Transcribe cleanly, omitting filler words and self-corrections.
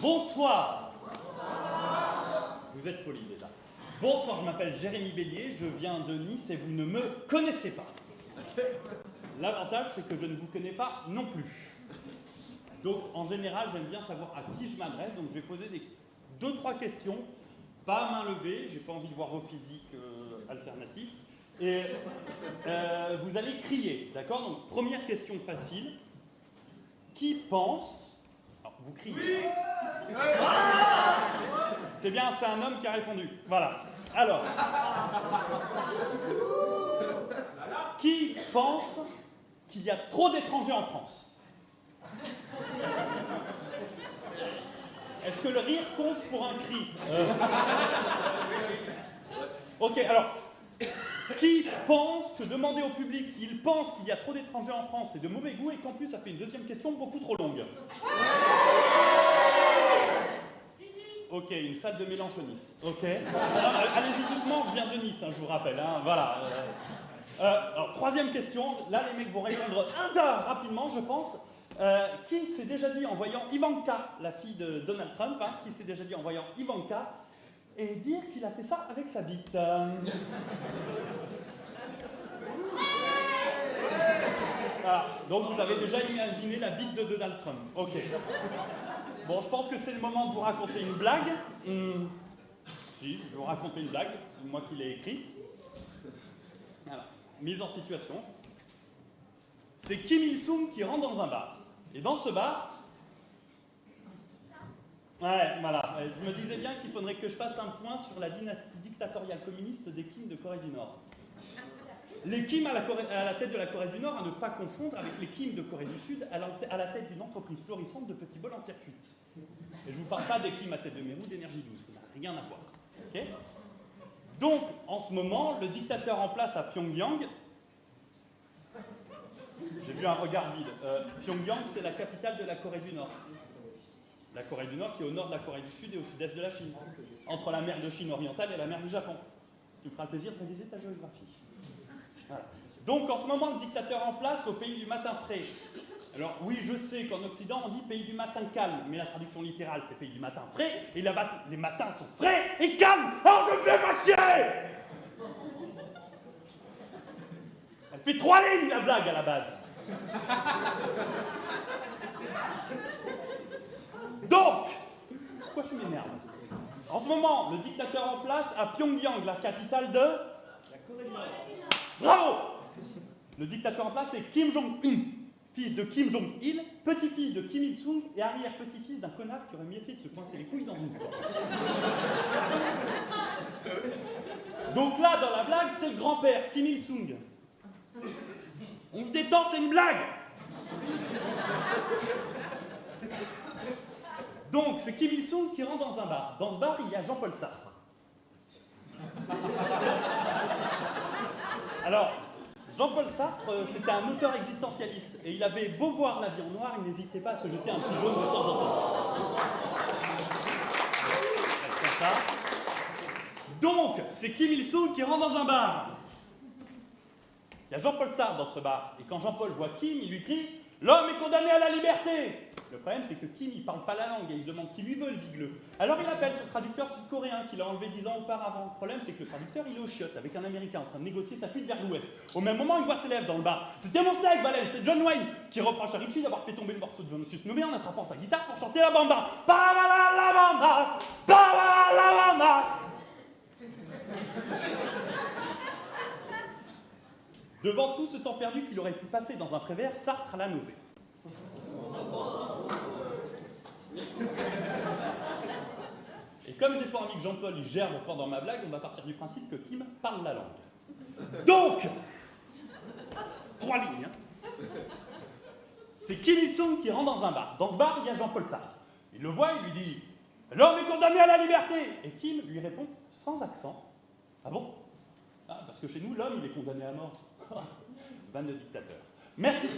Bonsoir. Vous êtes poli déjà. Bonsoir, je m'appelle Jérémy Bélier, je viens de Nice et vous ne me connaissez pas. L'avantage, c'est que je ne vous connais pas non plus. Donc, en général, j'aime bien savoir à qui je m'adresse, donc je vais poser 2-3 questions, pas à main levée, j'ai pas envie de voir vos physiques alternatifs, et vous allez crier, d'accord? Donc, première question facile. Qui pense... Alors, vous criez. Oui. C'est bien, c'est un homme qui a répondu. Voilà. Alors. Qui pense qu'il y a trop d'étrangers en France? Est-ce que le rire compte pour un cri? Ok, alors. Qui pense que demander au public s'il pense qu'il y a trop d'étrangers en France, c'est de mauvais goût et qu'en plus ça fait une deuxième question beaucoup trop longue? Ok, une salle de mélanchonistes. Ok. Allez-y doucement, je viens de Nice, hein, je vous rappelle. Hein, voilà. Alors, troisième question. Là, les mecs vont répondre rapidement, je pense. Qui s'est déjà dit en voyant Ivanka, la fille de Donald Trump, hein, qui s'est déjà dit en voyant Ivanka, et dire qu'il a fait ça avec sa bite? Voilà. Donc vous avez déjà imaginé la bite de Donald Trump. Ok. Bon, je pense que c'est le moment de vous raconter une blague. Si, je vais vous raconter une blague, c'est moi qui l'ai écrite. Voilà. Mise en situation. C'est Kim Il-sung qui rentre dans un bar. Et dans ce bar... Ouais, voilà. Je me disais bien qu'il faudrait que je fasse un point sur la dynastie dictatoriale communiste des Kim de Corée du Nord. Les Kim à la tête de la Corée du Nord, à ne pas confondre avec les Kim de Corée du Sud à la tête d'une entreprise florissante de petits bols en terre cuite. Et je ne vous parle pas des Kim à tête de Mérou d'énergie douce, ça n'a rien à voir. Okay. Donc, en ce moment, le dictateur en place à Pyongyang, j'ai vu un regard vide, Pyongyang, c'est la capitale de la Corée du Nord. La Corée du Nord qui est au nord de la Corée du Sud et au sud-est de la Chine, entre la mer de Chine orientale et la mer du Japon. Tu me feras plaisir de réviser ta géographie. Voilà. Donc en ce moment, le dictateur en place au pays du matin frais. Alors oui, je sais qu'en Occident, on dit pays du matin calme, mais la traduction littérale, c'est pays du matin frais, et là-bas, les matins sont frais et calmes. Alors je me fais pas chier! Elle fait 3 lignes, la blague, à la base. Donc, pourquoi je m'énerve? En ce moment, le dictateur en place à Pyongyang, la capitale de la Corée du Nord. Bravo! Le dictateur en place est Kim Jong-un, fils de Kim Jong-il, petit-fils de Kim Il-sung et arrière-petit-fils d'un connard qui aurait mieux fait de se coincer les couilles dans une porte. Donc là, dans la blague, c'est le grand-père, Kim Il-sung. On se détend, c'est une blague! Donc, c'est Kim Il-sung qui rentre dans un bar. Dans ce bar, il y a Jean-Paul Sartre. Alors, Jean-Paul Sartre, c'était un auteur existentialiste. Et il avait beau voir la vie en noir, il n'hésitait pas à se jeter un petit jaune de temps en temps. Comme ça. Donc, c'est Kim Il-sung qui rentre dans un bar. Il y a Jean-Paul Sartre dans ce bar. Et quand Jean-Paul voit Kim, il lui crie « L'homme est condamné à la liberté !» Le problème, c'est que Kim, il ne parle pas la langue et il se demande ce qu'il lui veut, le vigleux. Alors il appelle son traducteur sud-coréen qu'il a enlevé 10 ans auparavant. Le problème, c'est que le traducteur, il est au chiottes avec un Américain en train de négocier sa fuite vers l'Ouest. Au même moment, il voit ses lèvres dans le bar. C'était mon steak, Valence, c'est John Wayne qui reproche à Richie d'avoir fait tomber le morceau de John Snowman en attrapant sa guitare pour chanter la bamba. Ba-ba-la, la bamba, ba-ba-la, la bamba. Devant tout ce temps perdu qu'il aurait pu passer dans un prévert, Sartre a la nausée. Et comme j'ai pas envie que Jean-Paul il gerbe pendant ma blague, on va partir du principe que Kim parle la langue. Donc, 3 lignes. Hein. C'est Kim Il-sung qui rentre dans un bar. Dans ce bar, il y a Jean-Paul Sartre. Il le voit, il lui dit « L'homme est condamné à la liberté !» Et Kim lui répond sans accent « Ah bon ? Ah, parce que chez nous, l'homme, il est condamné à mort. » Vanne de dictateur. Merci.